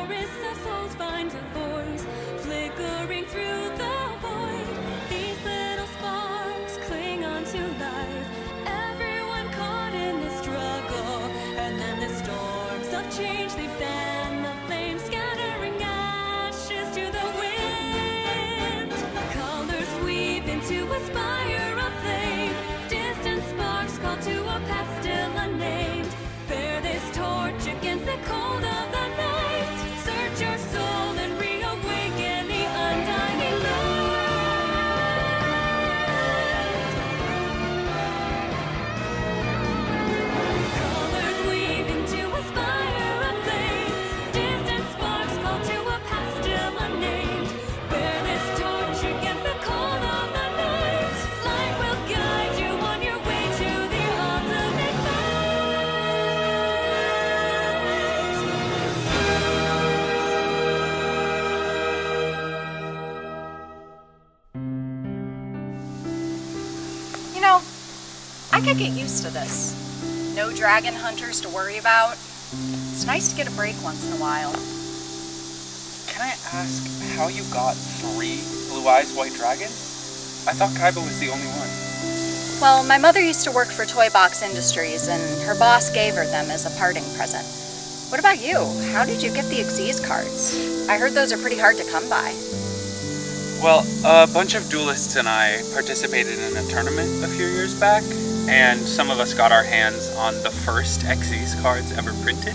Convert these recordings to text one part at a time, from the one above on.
chorus of souls finds a voice, flickering through the void. These little sparks cling on to life, everyone caught in this struggle. And then the storms of change, they fan the flames, scattering ashes to the wind. Colors weave into a spire of flame, distant sparks call to a past still unnamed. Bear this torch against the cold of the night. Search your soul and reawaken the undying light. Colors weave into a spire of flame, distant sparks call to a past still unnamed. Bear this torch against the cold of the night. Light will guide you on your way to the ultimate fight. You know, I could get used to this. No dragon hunters to worry about. It's nice to get a break once in a while. Can I ask how you got 3 blue eyes white dragons? I thought Kaiba was the only one. Well, my mother used to work for Toy Box Industries, and her boss gave her them as a parting present. What about you? How did you get the Xyz cards? I heard those are pretty hard to come by. Well, a bunch of duelists and I participated in a tournament a few years back, and some of us got our hands on the first Xyz cards ever printed.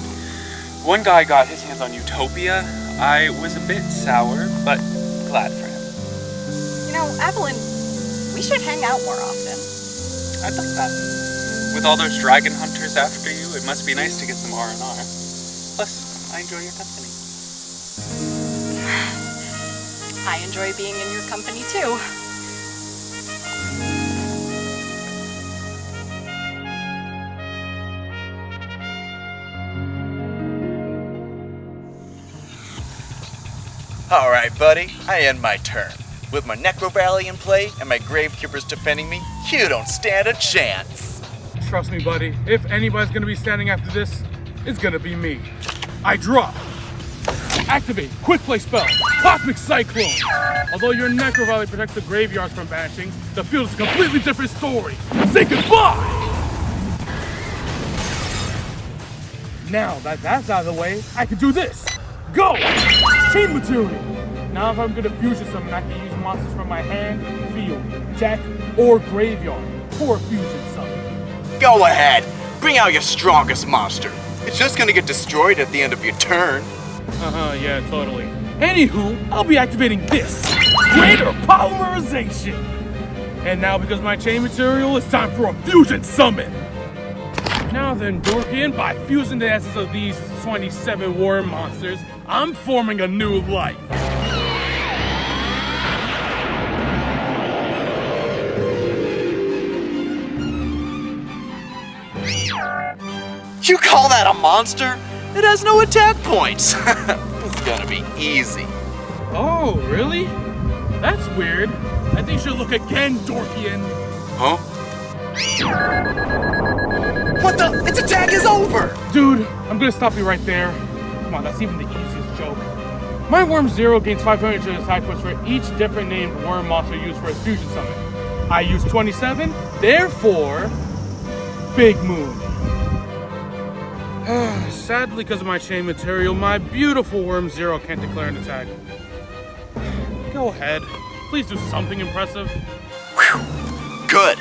One guy got his hands on Utopia. I was a bit sour, but glad for him. You know, Evelyn, we should hang out more often. I'd like that. With all those dragon hunters after you, it must be nice to get some R&R. Plus, I enjoy your company. I enjoy being in your company too. Alright, buddy, I end my turn. With my Necro Valley in play and my Gravekeepers defending me, you don't stand a chance. Trust me, buddy. If anybody's gonna be standing after this, it's gonna be me. I draw. Activate quick play spell, Cosmic Cyclone. Although your Necro Valley protects the graveyards from vanishing, the field is a completely different story. Say goodbye! Now that that's out of the way, I can do this. Go! Chain material. Now if I'm gonna fusion summon, I can use monsters from my hand, field, deck, or graveyard for a fusion summon. Go ahead, bring out your strongest monster. It's just gonna get destroyed at the end of your turn. Yeah, totally. Anywho, I'll be activating this. Greater Polymerization. And now because my chain material, it's time for a fusion summon. Now then, Dorkian, by fusing the essence of these 27 war monsters, I'm forming a new life. You call that a monster? It has no attack points. It's gonna be easy. Oh, really? That's weird. I think you should look again, Dorkian. Huh? What the? Its attack is over! Dude, I'm gonna stop you right there. Come on, that's even the easiest joke. My Worm Zero gains 500 attack points for each different named worm monster used for its fusion summon. I use 27, therefore, Big Moon. Sadly, because of my chain material, my beautiful Worm Zero can't declare an attack. Go ahead. Please do something impressive. Whew. Good.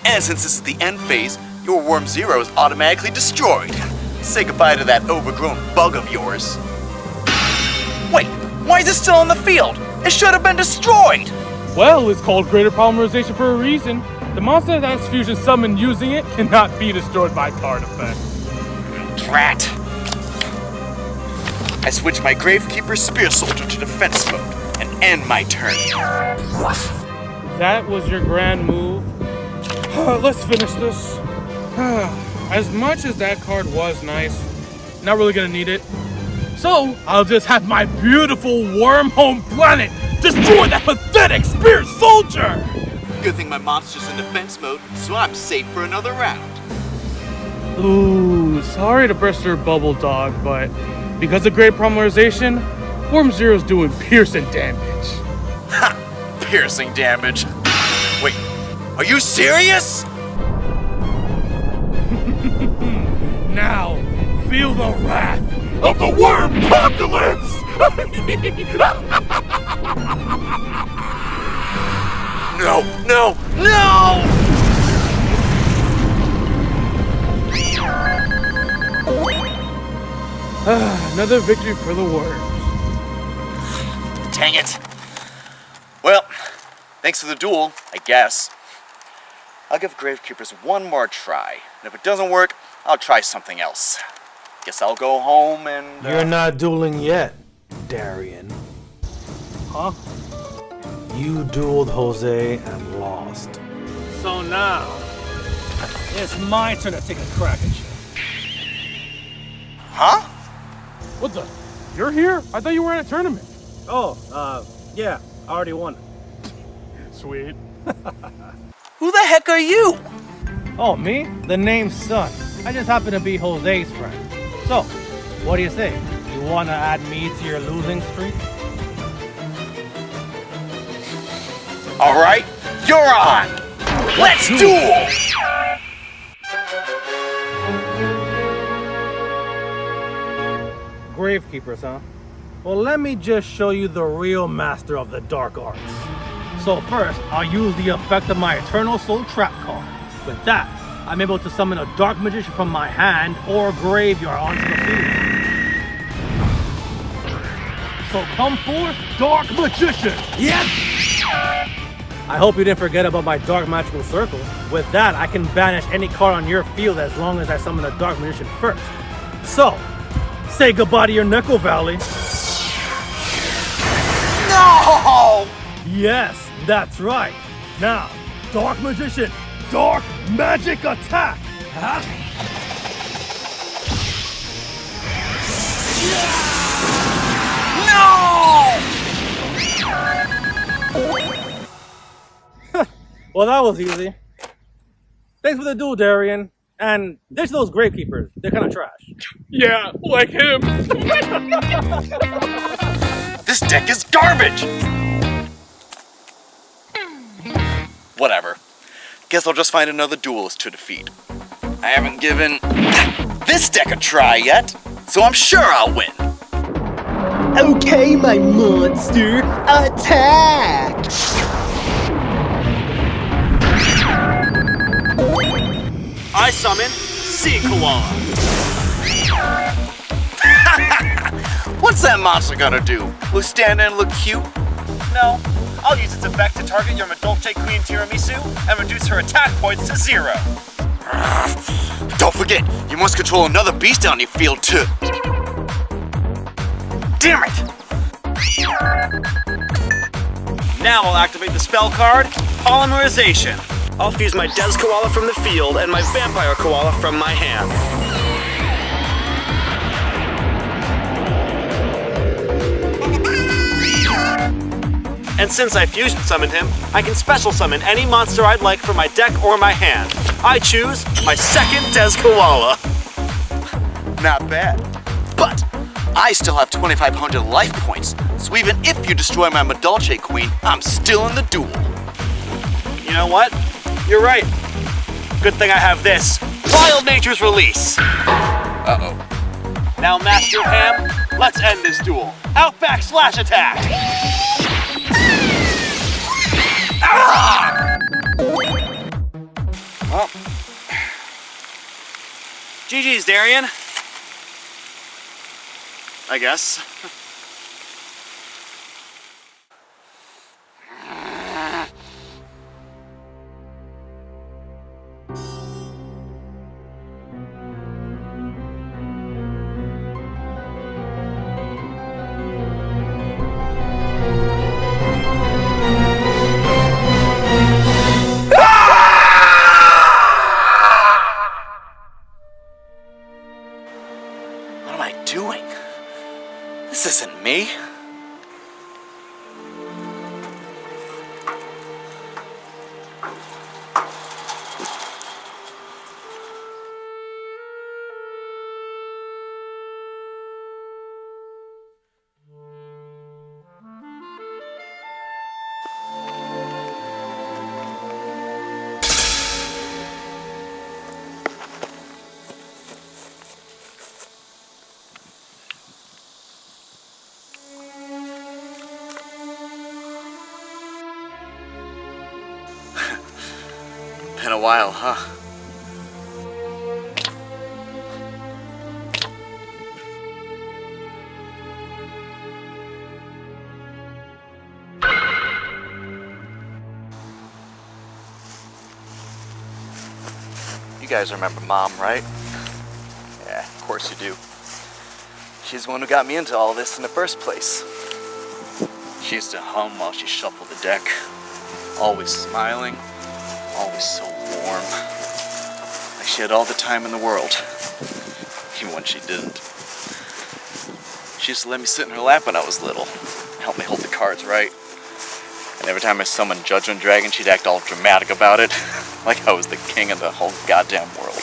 And since this is the end phase, your Worm Zero is automatically destroyed. Say goodbye to that overgrown bug of yours. Wait, why is it still on the field? It should have been destroyed! Well, it's called Greater Polymerization for a reason. The monster that's fusion summoned using it cannot be destroyed by card effects. Drat! I switch my Gravekeeper Spear Soldier to defense mode and end my turn. That was your grand move. Let's finish this. As much as that card was nice, not really gonna need it. So, I'll just have my beautiful worm home planet destroy that pathetic Spear Soldier! Good thing my monster's in defense mode, so I'm safe for another round. Ooh, sorry to burst your bubble, dog, but Because of great polymerization, Worm Zero's doing piercing damage. Ha! Piercing damage. Wait, are you serious? Now, feel the wrath of the Worm Apocalypse! No, no, no! Another victory for the worms. Dang it. Well, thanks for the duel, I guess. I'll give Gravekeepers one more try. And if it doesn't work, I'll try something else. Guess I'll go home and... You're not dueling yet, Darian. Huh? You dueled Jose and lost. So now, it's my turn to take a crack at you. Huh? What the? You're here? I thought you were at a tournament. Oh, yeah, I already won. Sweet. Who the heck are you? Oh, me? The name's Son. I just happen to be Jose's friend. So, what do you say? You wanna add me to your losing streak? All right, you're on. Let's duel! Gravekeepers, huh? Well, let me just show you the real master of the dark arts. So first, I'll use the effect of my Eternal Soul Trap card. With that, I'm able to summon a Dark Magician from my hand or graveyard onto the field. So come forth, Dark Magician! Yep! I hope you didn't forget about my Dark Magical Circle. With that, I can banish any card on your field as long as I summon a Dark Magician first. So, say goodbye to your Neko Valley. No! Yes, that's right. Now, Dark Magician, Dark Magic Attack! Huh? No! Well, that was easy. Thanks for the duel, Darian. And ditch those Gravekeepers. They're kind of trash. Yeah, like him. This deck is garbage! Whatever. Guess I'll just find another duelist to defeat. I haven't given this deck a try yet, so I'm sure I'll win. Okay, my monster, attack! I summon Sea Koala. What's that monster gonna do? Will stand there and look cute? No. I'll use its effect to target your Madolche Queen Tiramisu and reduce her attack points to 0. Don't forget, you must control another beast on your field too. Damn it! Now I'll activate the spell card, Polymerization. I'll fuse my Des Koala from the field and my Vampire Koala from my hand. And since I fusion summoned him, I can special summon any monster I'd like from my deck or my hand. I choose my second Des Koala. Not bad. But I still have 2,500 life points, so even if you destroy my Madolche Queen, I'm still in the duel. You know what? You're right. Good thing I have this. Wild Nature's Release. Uh-oh. Now, Master of Ham, let's end this duel. Outback slash attack. Ah! Well, GG's, Darian. I guess. What am I doing? This isn't me. a while, huh? You guys remember Mom, right? Yeah, of course you do. She's the one who got me into all this in the first place. She used to hum while she shuffled the deck. Always smiling, always so warm. Like she had all the time in the world, even when she didn't. She used to let me sit in her lap when I was little, help me hold the cards right. And every time I summoned Judgment Dragon, she'd act all dramatic about it, like I was the king of the whole goddamn world.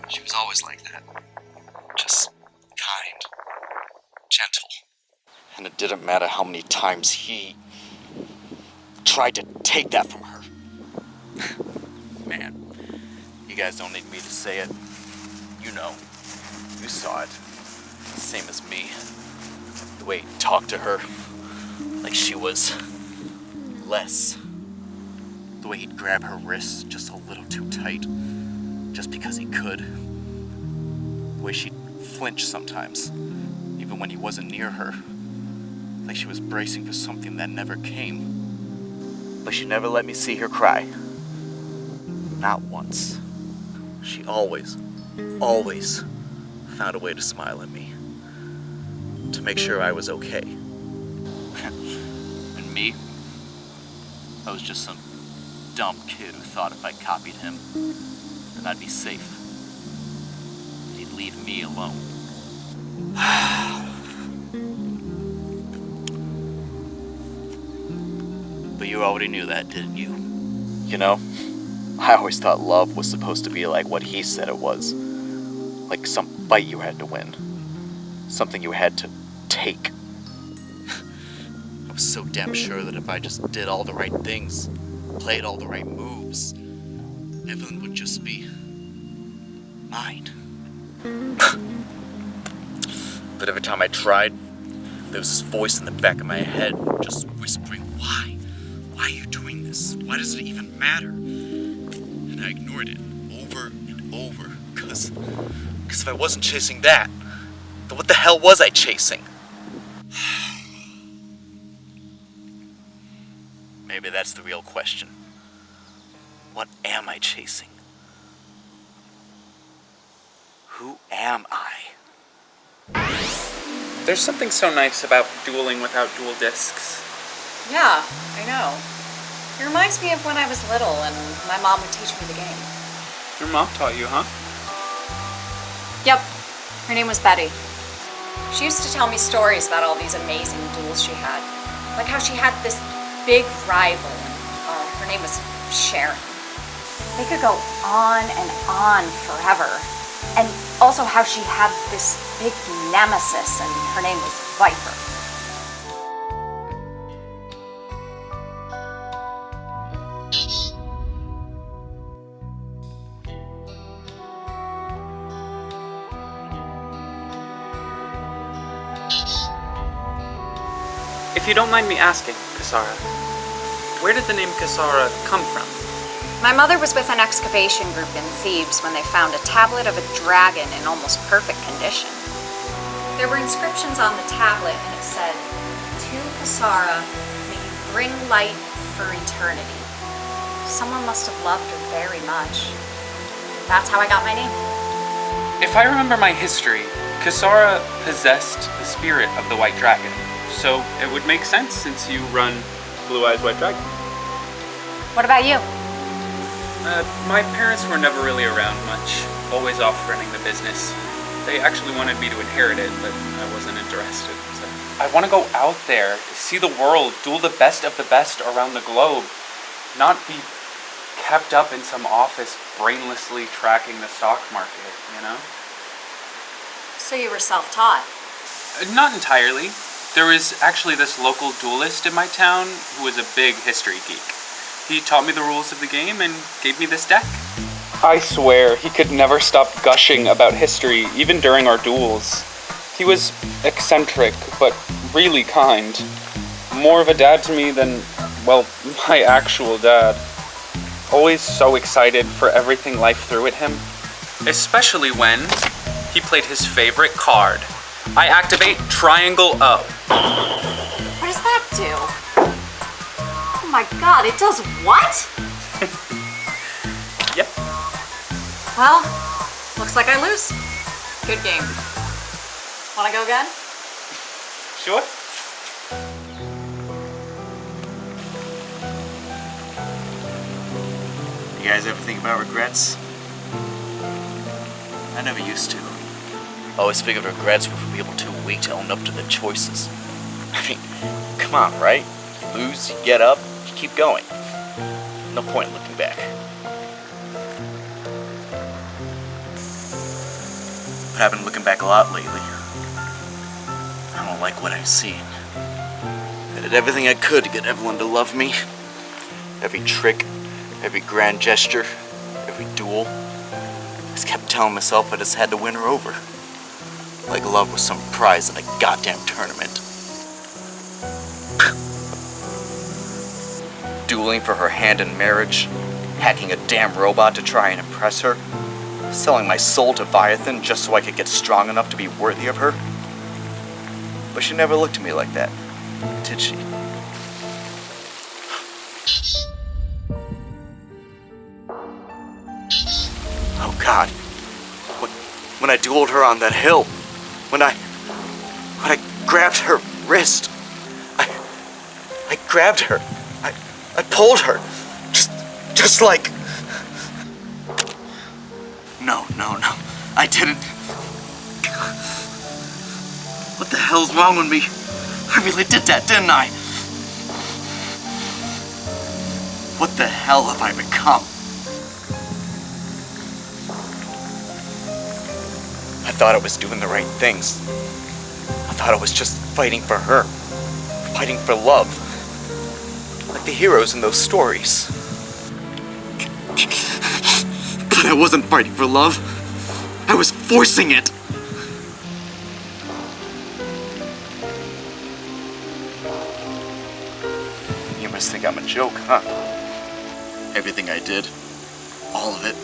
She was always like that. Just kind, gentle. And it didn't matter how many times he tried to take that from her. Man, you guys don't need me to say it. You know. You saw it. Same as me. The way he talked to her. Like she was less. The way he'd grab her wrists just a little too tight. Just because he could. The way she'd flinch sometimes. Even when he wasn't near her. Like she was bracing for something that never came. But she never let me see her cry. Not once. She always found a way to smile at me. To make sure I was okay. And me? I was just some dumb kid who thought if I copied him, then I'd be safe. He'd leave me alone. But you already knew that, didn't you? You know, I always thought love was supposed to be like what he said it was. Like some fight you had to win. Something you had to take. I was so damn sure that if I just did all the right things, played all the right moves, Evelyn would just be mine. But every time I tried, there was this voice in the back of my head just whispering, why? Why are you doing this? Why does it even matter? And I ignored it over and over, because if I wasn't chasing that, then what the hell was I chasing? Maybe that's the real question. What am I chasing? Who am I? There's something so nice about dueling without dual discs. Yeah, I know. It reminds me of when I was little and my mom would teach me the game. Your mom taught you, huh? Yep, her name was Betty. She used to tell me stories about all these amazing duels she had. Like how she had this big rival, and her name was Sharon. They could go on and on forever. And also how she had this big nemesis, and her name was Viper. If you don't mind me asking, Kisara, where did the name Kisara come from? My mother was with an excavation group in Thebes when they found a tablet of a dragon in almost perfect condition. There were inscriptions on the tablet and it said, "To Kisara, may you bring light for eternity." Someone must have loved her very much. That's how I got my name. If I remember my history, Kisara possessed the spirit of the White Dragon. So it would make sense since you run Blue Eyes White Dragon. What about you? My parents were never really around much, always off running the business. They actually wanted me to inherit it, but I wasn't interested. So I want to go out there, see the world, duel the best of the best around the globe, not be kept up in some office brainlessly tracking the stock market, you know? So you were self-taught? Not entirely. There was actually this local duelist in my town who was a big history geek. He taught me the rules of the game and gave me this deck. I swear, he could never stop gushing about history, even during our duels. He was eccentric, but really kind. More of a dad to me than, well, My actual dad. Always so excited for everything life threw at him. Especially when he played his favorite card. I activate Triangle O. What does that do? Oh my god, it does what? Yep. Well, looks like I lose. Good game. Wanna go again? Sure. You guys ever think about regrets? I never used to. I always figured regrets were for people too weak to own up to their choices. I mean, come on, right? You lose, you get up, you keep going. No point in looking back. But I've been looking back a lot lately. I don't like what I'm seeing. I did everything I could to get everyone to love me. Every trick, every grand gesture, every duel. I just kept telling myself I just had to win her over. Like love was some prize in a goddamn tournament. Dueling for her hand in marriage, hacking a damn robot to try and impress her, selling my soul to Viathan just so I could get strong enough to be worthy of her. But she never looked at me like that, did she? Oh God. When I dueled her on that hill, when I grabbed her wrist, I grabbed her, I pulled her, just like... No, I didn't. What the hell's wrong with me? I really did that, didn't I? What the hell have I become? I thought I was doing the right things. I thought I was just fighting for her. Fighting for love. Like the heroes in those stories. But I wasn't fighting for love. I was forcing it. You must think I'm a joke, huh? Everything I did, all of it,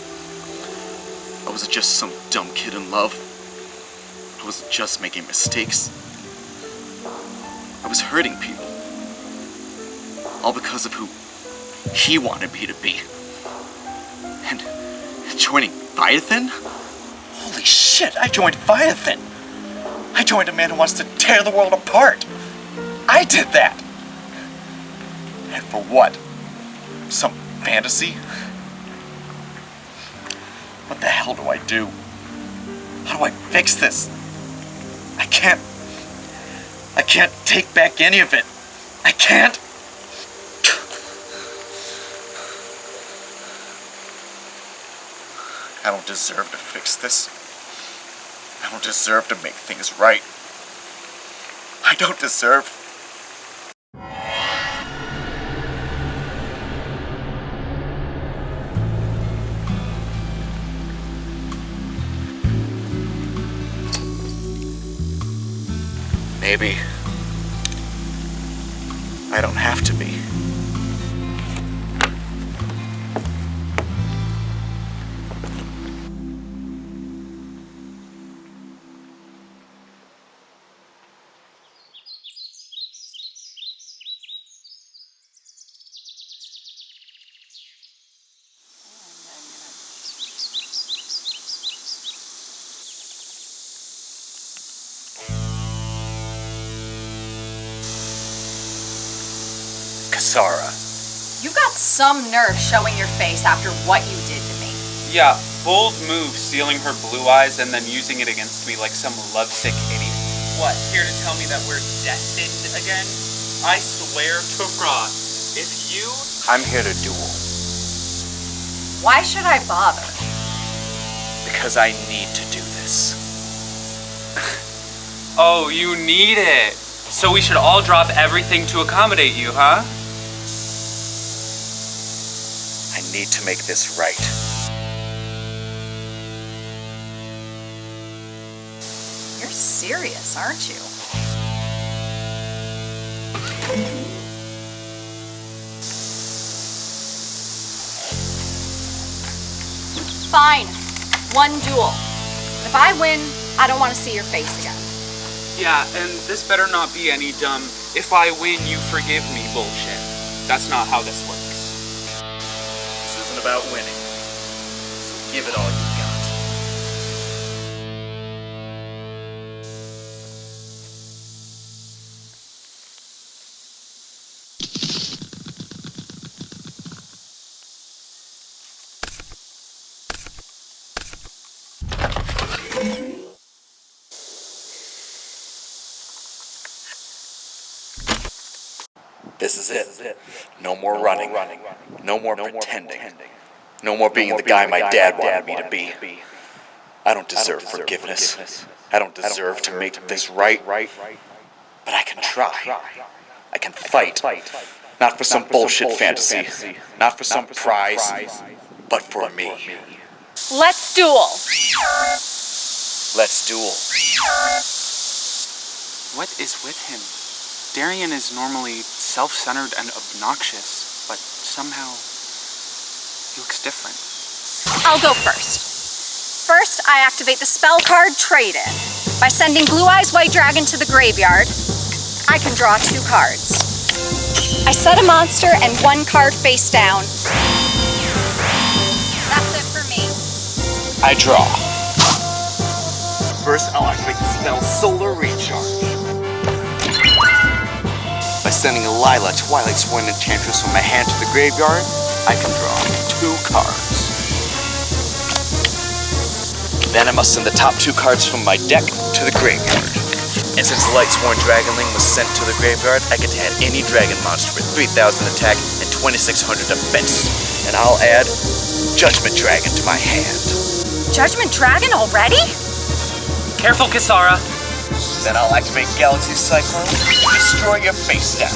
I wasn't just some dumb kid in love. I wasn't just making mistakes. I was hurting people. All because of who he wanted me to be. And joining Viathan? Holy shit, I joined Viathan! I joined a man who wants to tear the world apart! I did that! And for what? Some fantasy? What the hell do I do? How do I fix this? I can't take back any of it. I can't. I don't deserve to fix this. I don't deserve to make things right. I don't deserve... Maybe I don't have to be. Kisara. You've got some nerve showing your face after what you did to me. Yeah, bold move stealing her blue eyes and then using it against me like some lovesick idiot. What, here to tell me that we're destined again? I swear to God, if you... I'm here to duel. Why should I bother? Because I need to do this. Oh, you need it. So we should all drop everything to accommodate you, huh? I need to make this right. You're serious, aren't you? Fine. One duel. If I win, I don't want to see your face again. Yeah, and this better not be any dumb, if I win, you forgive me bullshit. That's not how this works. This isn't about winning. So give it all you got. This is it. No more running. No more pretending. No more being the guy my dad wanted me to be. I don't deserve forgiveness. I don't deserve to make this right. But I can try. I can fight. Not for some bullshit fantasy. Not for some prize. But for me. Let's duel. Let's duel. What is with him? Darien is normally self-centered and obnoxious, but somehow he looks different. I'll go first. First, I activate the spell card Trade-In. By sending Blue Eyes White Dragon to the graveyard, I can draw 2 cards. I set a monster and 1 card face down. That's it for me. I draw. First, I'll activate the spell Solar Recharge. By sending a Lila Lightsworn Enchantress from my hand to the graveyard, I can draw 2 cards. Then I must send the top 2 cards from my deck to the graveyard. And since the Lightsworn Dragonling was sent to the graveyard, I get to add any dragon monster with 3,000 attack and 2,600 defense. And I'll add Judgment Dragon to my hand. Judgment Dragon already? Careful, Kisara! Then I'll activate Galaxy Cyclone to destroy your face down.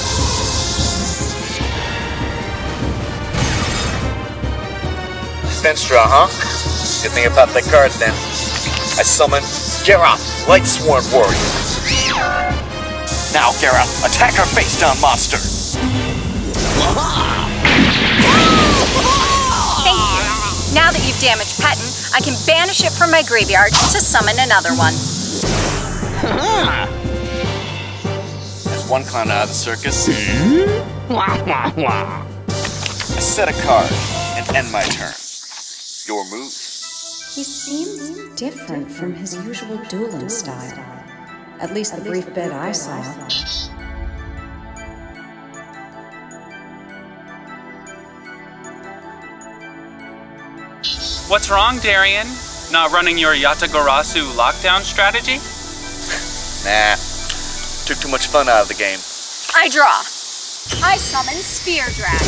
Defense draw, huh? Good thing about that card then. I summon Geralt, Lightsworn Warrior. Now, Geralt, attack our face down monster. Thank you. Now that you've damaged Petin, I can banish it from my graveyard to summon another one. There's one clown out of the circus. I set a card and end my turn. Your move. He seems different from his usual dueling style. At least the brief bit I saw. What's wrong, Darien? Not running your Yatagarasu lockdown strategy? Nah. Took too much fun out of the game. I draw. I summon Spear Dragon.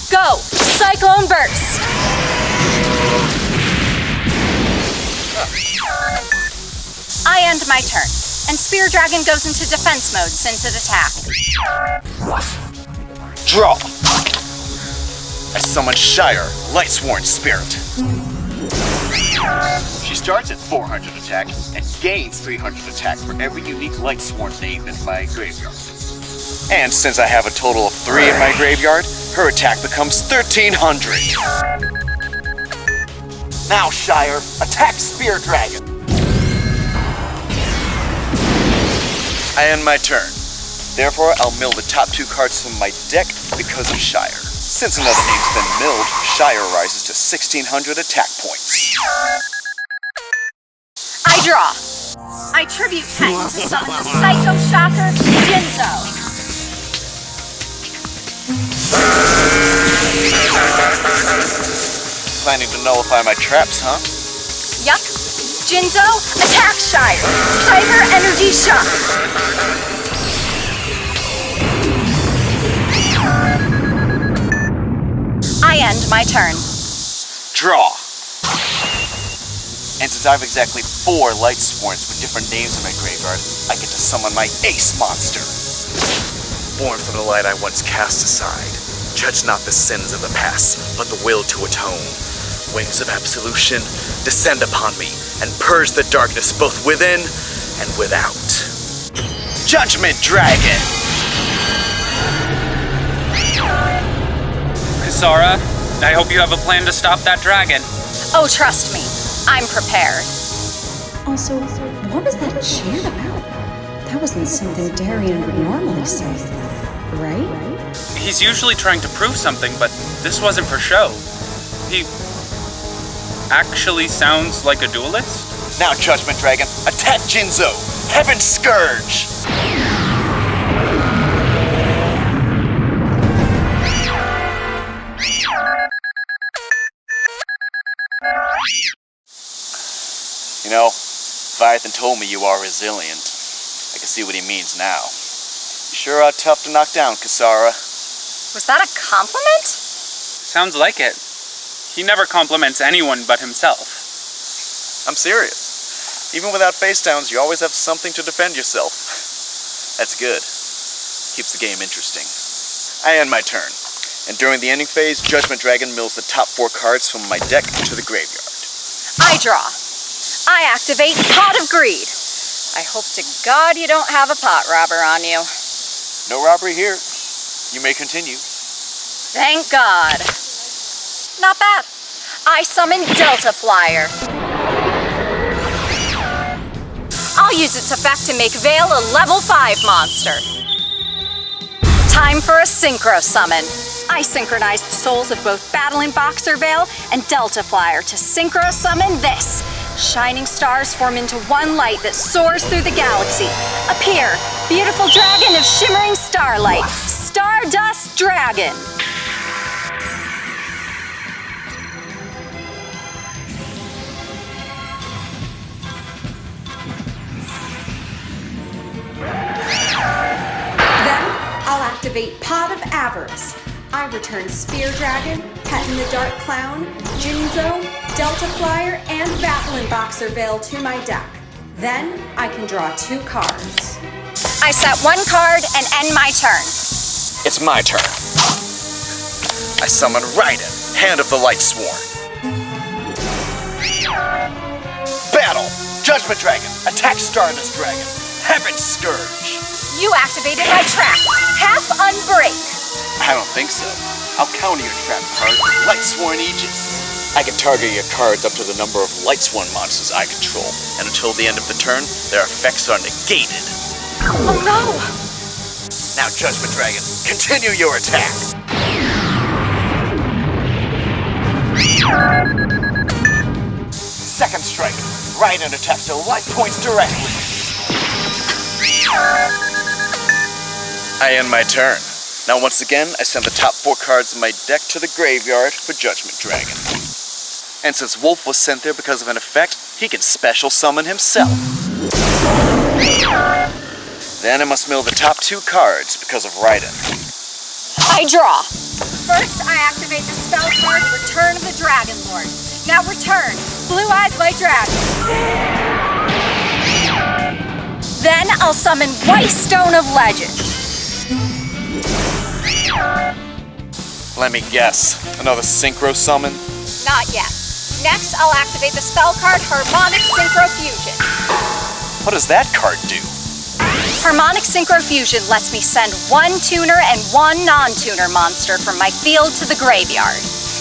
Go! Cyclone Burst! I end my turn, and Spear Dragon goes into defense mode since it attacked. Draw. I summon Shire, Lightsworn Spirit. She starts at 400 attack and gains 300 attack for every unique Lightsworn name in my graveyard. And since I have a total of 3 in my graveyard, her attack becomes 1,300. Now, Shire, attack Spear Dragon. I end my turn. Therefore, I'll mill the top 2 cards from my deck because of Shire. Since another name's been milled, Shire rises to 1,600 attack points. I draw. I tribute Petin to summon the Psycho Shocker Jinzo. Planning to nullify my traps, huh? Yup. Jinzo, attack Shire. Cyber Energy Shock. I end my turn. Draw. And since I have exactly 4 Lightsworns with different names in my graveyard, I get to summon my Ace Monster. Born from the light I once cast aside, judge not the sins of the past, but the will to atone. Wings of absolution, descend upon me, and purge the darkness both within and without. Judgment Dragon! Kisara, I hope you have a plan to stop that dragon. Oh, trust me, I'm prepared. Also, what was that chant about? That wasn't something Darien would normally say, right? He's usually trying to prove something, but this wasn't for show. He actually sounds like a duelist? Now, Judgment Dragon, attack Jinzo! Heaven's Scourge! You know, Leviathan told me you are resilient. I can see what he means now. You sure are tough to knock down, Kisara. Was that a compliment? Sounds like it. He never compliments anyone but himself. I'm serious. Even without face downs, you always have something to defend yourself. That's good. Keeps the game interesting. I end my turn. And during the ending phase, Judgment Dragon mills the top 4 cards from my deck to the graveyard. I draw. I activate Pot of Greed. I hope to God you don't have a pot robber on you. No robbery here. You may continue. Thank God. Not bad. I summon Delta Flyer. I'll use its effect to make Veil a level 5 monster. Time for a Synchro Summon. I synchronize the souls of both Battle and Boxer Veil and Delta Flyer to Synchro Summon this. Shining stars form into one light that soars through the galaxy. Appear, beautiful dragon of shimmering starlight, Stardust Dragon. Then I'll activate Pot of Avarice. I return Spear Dragon, Pet in the Dark Clown, Jinzo, Delta Flyer, and Battling Boxer Veil to my deck. Then I can draw 2 cards. I set 1 card and end my turn. It's my turn. I summon Raiden, Hand of the Lightsworn. Battle! Judgment Dragon, attack Stardust Dragon. Heaven's Scourge. You activated my trap. Half Unbreak. I don't think so. I'll counter your trap card with Lightsworn Aegis. I can target your cards up to the number of Lightsworn monsters I control, and until the end of the turn, their effects are negated. Oh no! Now, Judgment Dragon, continue your attack. Second strike. Raiden attacks your life points directly. I end my turn. Now once again, I send the top 4 cards of my deck to the graveyard for Judgment Dragon. And since Wolf was sent there because of an effect, he can special summon himself. Then I must mill the top 2 cards because of Raiden. I draw. First, I activate the spell card Return of the Dragon Lord. Now return Blue Eyes White Dragon. Then I'll summon White Stone of Legend. Let me guess, another Synchro Summon? Not yet. Next, I'll activate the spell card Harmonic Synchro Fusion. What does that card do? Harmonic Synchro Fusion lets me send 1 tuner and 1 non-tuner monster from my field to the graveyard.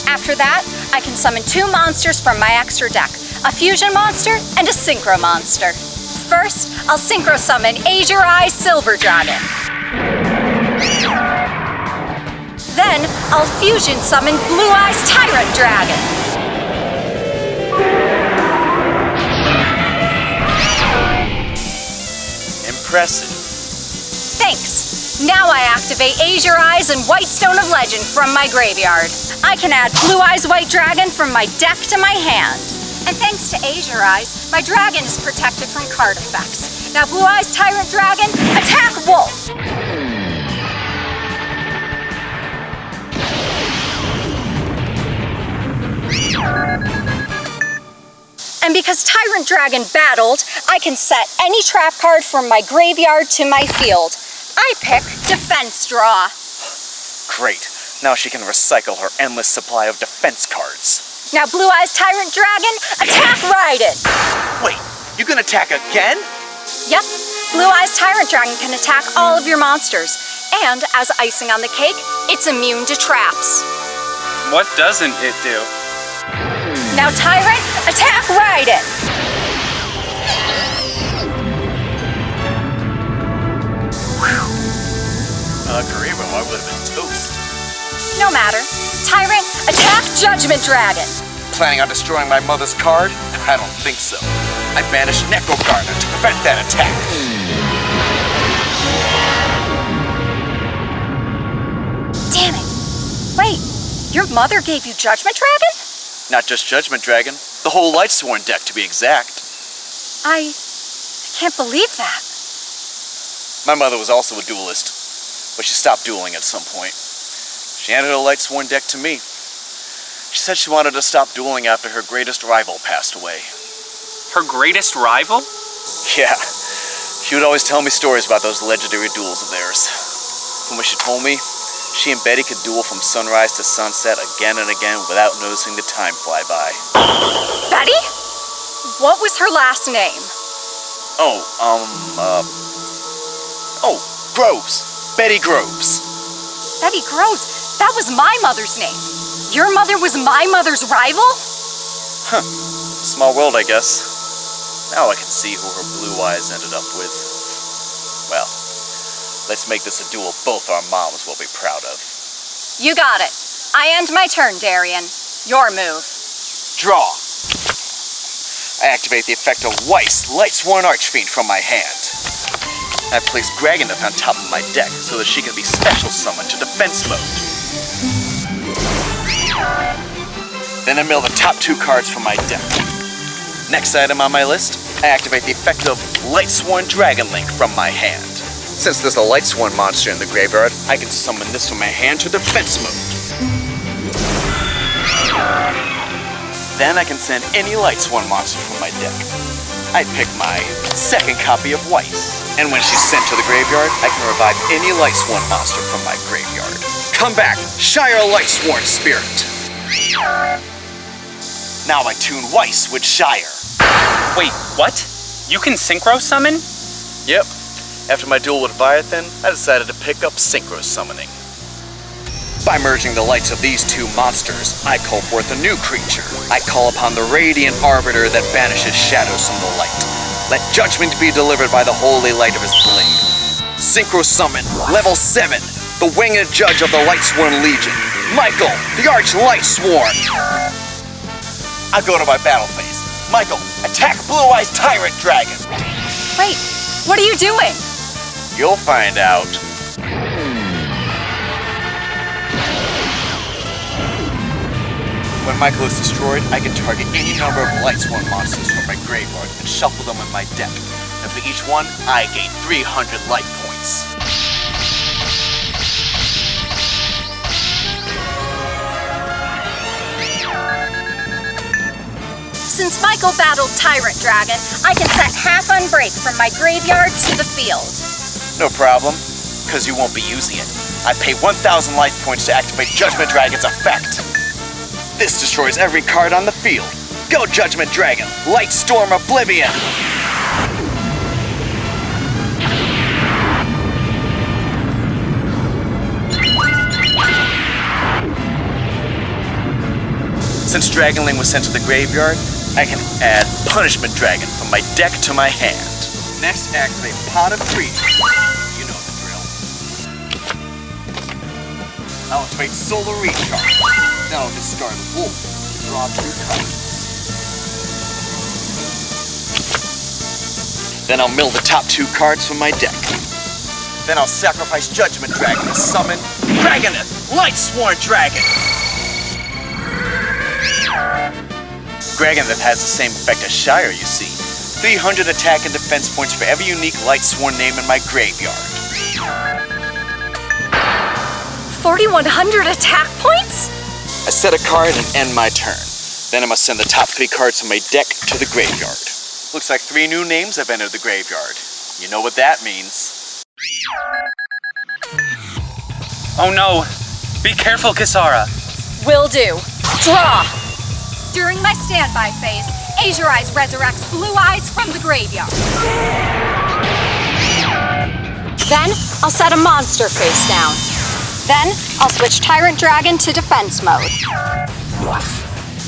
After that, I can summon 2 monsters from my extra deck, a fusion monster and a synchro monster. First, I'll synchro summon Xejos-YGO Silver Dragon. Then, I'll fusion summon Blue Eyes Tyrant Dragon. Impressive. Thanks. Now I activate Xejos-YGO and White Stone of Legend from my graveyard. I can add Blue Eyes White Dragon from my deck to my hand. And thanks to Xejos-YGO, my dragon is protected from card effects. Now Blue Eyes Tyrant Dragon, attack Wolf! And because Tyrant Dragon battled, I can set any trap card from my graveyard to my field. I pick Defense Draw. Great. Now she can recycle her endless supply of defense cards. Now Blue Eyes Tyrant Dragon, attack Raiden! Wait, you can attack again? Yep, Blue Eyes Tyrant Dragon can attack all of your monsters. And as icing on the cake, it's immune to traps. What doesn't it do? Now, Tyrant, attack Raiden! Karibo, I would have been toast. No matter. Tyrant, attack Judgment Dragon! Planning on destroying my mother's card? I don't think so. I banished Necro Garner to prevent that attack. Damn it! Wait, your mother gave you Judgment Dragon? Not just Judgment Dragon, the whole Lightsworn deck to be exact. I can't believe that. My mother was also a duelist, but she stopped dueling at some point. She handed her Lightsworn deck to me. She said she wanted to stop dueling after her greatest rival passed away. Her greatest rival? Yeah, she would always tell me stories about those legendary duels of theirs. From what she told me, she and Betty could duel from sunrise to sunset again and again without noticing the time fly by. Betty? What was her last name? Groves. Betty Groves. Betty Groves? That was my mother's name. Your mother was my mother's rival? Small world, I guess. Now I can see who her blue eyes ended up with. Well, let's make this a duel both our moms will be proud of. You got it. I end my turn, Darien. Your move. Draw. I activate the effect of Weiss, Lightsworn Archfiend from my hand. I place Graganeth on top of my deck so that she can be special summoned to defense mode. Then I mill the top 2 cards from my deck. Next item on my list, I activate the effect of Lightsworn Dragonlink from my hand. Since there's a Lightsworn monster in the graveyard, I can summon this from my hand to defense mode. Then I can send any Lightsworn monster from my deck. I pick my second copy of Weiss. And when she's sent to the graveyard, I can revive any Lightsworn monster from my graveyard. Come back, Shire Lightsworn Spirit! Now I tune Weiss with Shire. Wait, what? You can synchro summon? Yep. After my duel with Leviathan, I decided to pick up synchro summoning. By merging the lights of these 2 monsters, I call forth a new creature. I call upon the Radiant Arbiter that banishes shadows from the light. Let judgment be delivered by the holy light of his blade. Synchro summon, level 7, the winged judge of the Lightsworn Legion, Michael, the Arch Lightsworn. I go to my battle phase. Michael, attack Blue Eyes Tyrant Dragon. Wait, what are you doing? You'll find out. When Michael is destroyed, I can target any number of Lightsworn monsters from my graveyard and shuffle them in my deck. And for each one, I gain 300 life points. Since Michael battled Tyrant Dragon, I can set half Unbreak from my graveyard to the field. No problem, because you won't be using it. I pay 1,000 life points to activate Judgment Dragon's effect. This destroys every card on the field. Go, Judgment Dragon! Lightstorm Oblivion! Since Dragonling was sent to the graveyard, I can add Punishment Dragon from my deck to my hand. Next, activate Pot of Greed. You know the drill. I'll activate Solar Recharge. Then I'll discard Wolf. Draw 2 cards. Then I'll mill the top 2 cards from my deck. Then I'll sacrifice Judgment Dragon to summon Graganeth, Lightsworn Dragon! Graganeth has the same effect as Shire, you see. 300 attack and defense points for every unique Lightsworn name in my graveyard. 4,100 attack points? I set a card and end my turn. Then I must send the top 3 cards from my deck to the graveyard. Looks like 3 new names have entered the graveyard. You know what that means. Oh no! Be careful, Kisara! Will do. Draw! During my standby phase, Azure Eyes resurrects Blue Eyes from the graveyard. Then, I'll set a monster face down. Then I'll switch Tyrant Dragon to defense mode.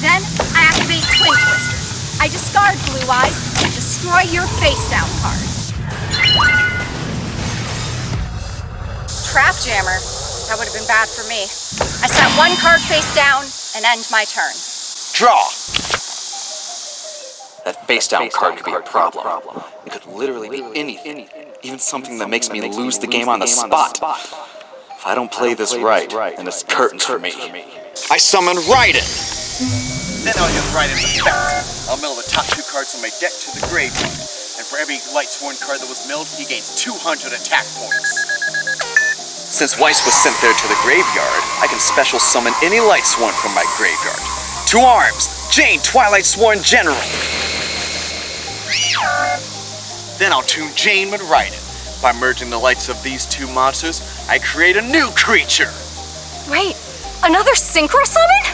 Then I activate Twin Twisters. I discard Blue Eyes and destroy your face down card. Trap Jammer. That would have been bad for me. I set one card face down and end my turn. Draw! That face-down card could be a problem. It could literally be anything, even something that makes me lose the game on the spot. If I don't play this right, then it's curtains for me. I summon Raiden! Then I'll use Raiden's effect. I'll mill the top 2 cards on my deck to the graveyard, and for every Lightsworn card that was milled, he gains 200 attack points. Since Weiss was sent there to the graveyard, I can special summon any Lightsworn from my graveyard. To arms! Jane, Twilight Sworn General! Then I'll tune Jane with Raiden. By merging the lights of these 2 monsters, I create a new creature! Wait, another Synchro Summon?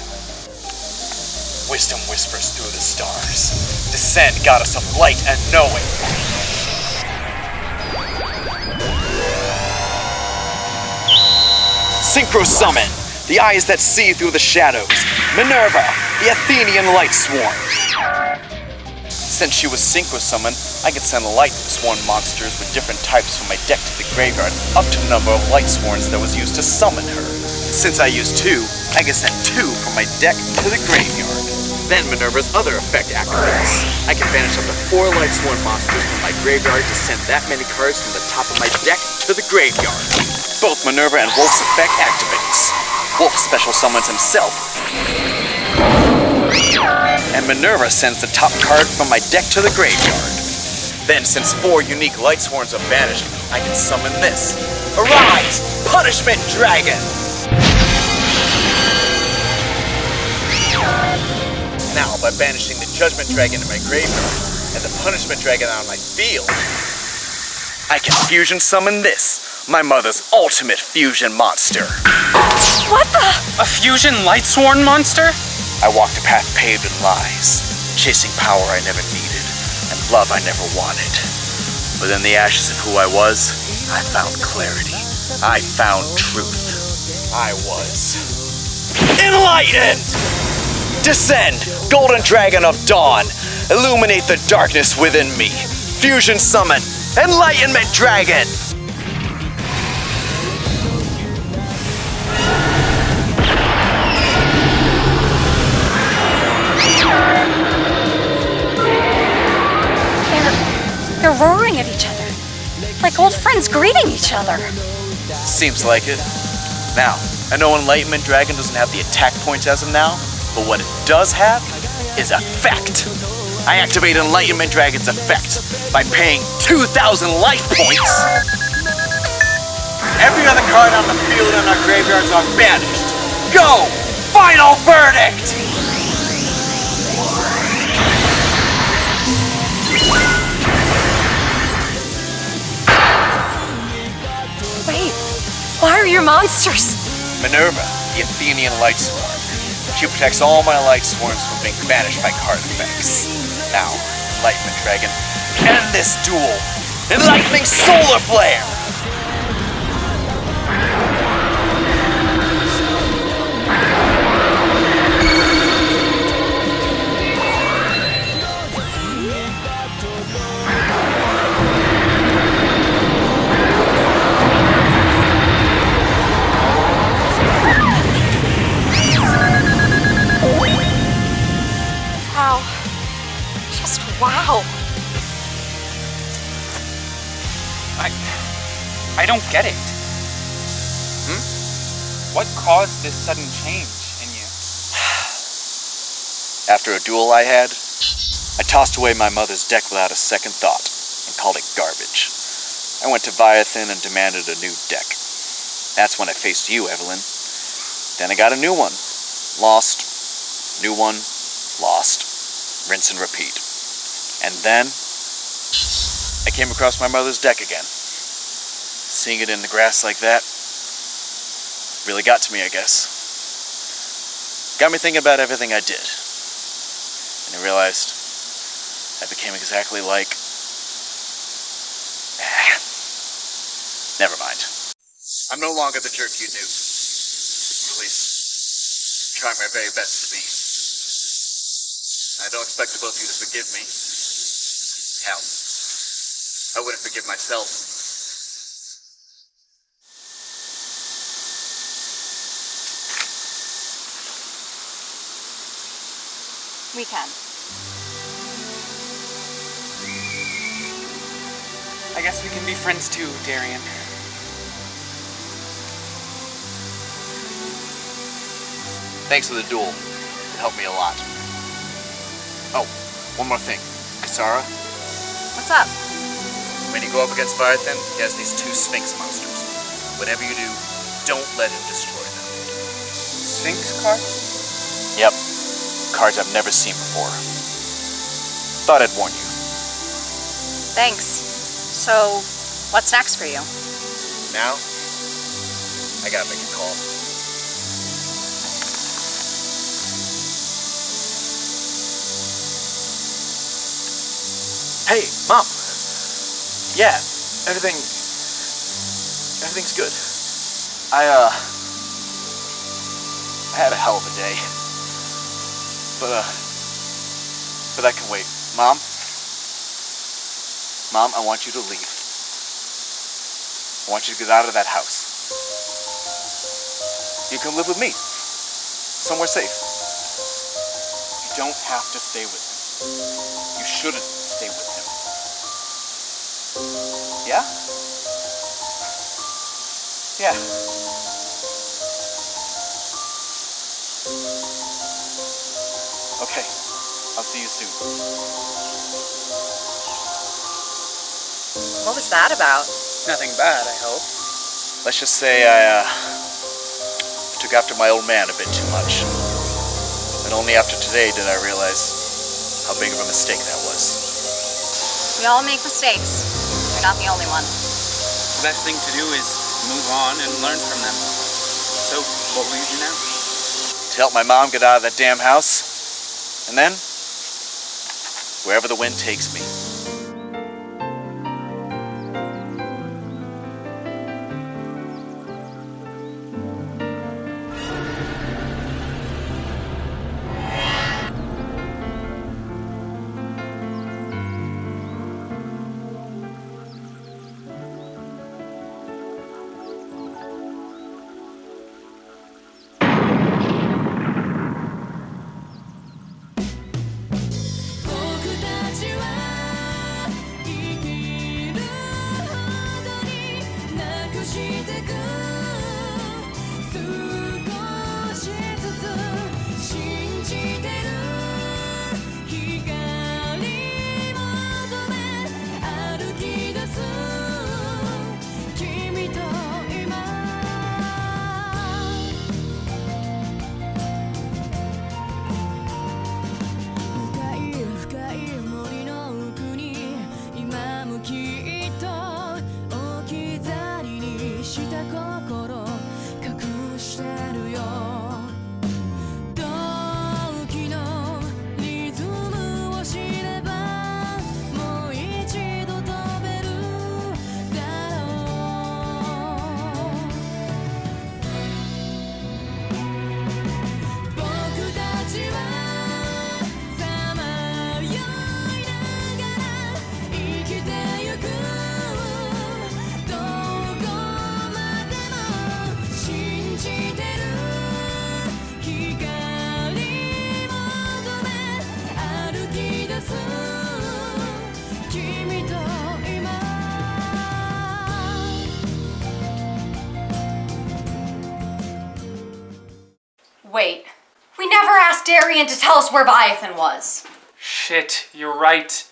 Wisdom whispers through the stars. Descend, goddess of light and knowing. Synchro Summon, the eyes that see through the shadows. Minerva, the Athenian Lightsworn. Since she was Synchro Summoned, I could send Lightsworn monsters with different types from my deck to the graveyard, up to the number of Lightsworns that was used to summon her. Since I used 2, I can send 2 from my deck to the graveyard. Then Minerva's other effect activates. I can banish up to 4 Lightsworn monsters from my graveyard to send that many cards from the top of my deck to the graveyard. Both Minerva and Wolf's effect activates. Wolf special summons himself, and Minerva sends the top card from my deck to the graveyard. Then, since 4 unique Lightsworns are banished, I can summon this. Arise, Punishment Dragon! Now, by banishing the Judgment Dragon in my graveyard and the Punishment Dragon on my field, I can fusion summon this, my mother's ultimate fusion monster. What the? A fusion Lightsworn monster? I walked a path paved in lies, chasing power I never needed, and love I never wanted. But in the ashes of who I was, I found clarity. I found truth. I was enlightened! Descend, Golden Dragon of Dawn! Illuminate the darkness within me! Fusion Summon, Enlightenment Dragon! They're roaring at each other. Like old friends greeting each other. Seems like it. Now, I know Enlightenment Dragon doesn't have the attack points as of now, but what it does have is effect. I activate Enlightenment Dragon's effect by paying 2,000 life points. Every other card on the field and our graveyards are banished. Go! Final verdict! Wait, why are your monsters? Minerva, the Athenian Lightsworn. She protects all my Lightsworns from being banished by card effects. Now, Enlightenment Dragon, end this duel! Enlightening Solar Flare! Wow. Just wow. I don't get it. What caused this sudden change in you? After a duel I had, I tossed away my mother's deck without a second thought and called it garbage. I went to Viathan and demanded a new deck. That's when I faced you, Evelyn. Then I got a new one. Lost. New one. Lost. Rinse and repeat. And then I came across my mother's deck again. Seeing it in the grass like that really got to me, I guess. Got me thinking about everything I did. And I realized I became exactly like... Never mind. I'm no longer the jerk you knew. trying my very best to be. I don't expect the both of you to forgive me. Hell, I wouldn't forgive myself. We can. I guess we can be friends too, Darian. Thanks for the duel. It helped me a lot. Oh, one more thing. Kisara, What's up? when you go up against Leviathan, he has these 2 Sphinx monsters. Whatever you do, don't let him destroy them. Sphinx cards? Yep. Cards I've never seen before. Thought I'd warn you. Thanks. So, what's next for you? Now, I gotta make a call. Hey, Mom! Yeah, everything's good. I had a hell of a day. But that can wait. Mom, I want you to leave. I want you to get out of that house. You can live with me. Somewhere safe. You don't have to stay with him. You shouldn't stay with him. Yeah? Yeah. Okay. I'll see you soon. What was that about? Nothing bad, I hope. Let's just say I took after my old man a bit too much. And only after today did I realize how big of a mistake that was. We all make mistakes. You're not the only one. The best thing to do is move on and learn from them. So, what will you do now? To help my mom get out of that damn house. And then, wherever the wind takes me. Wait. We never asked Darian to tell us where Leviathan was. Shit, you're right.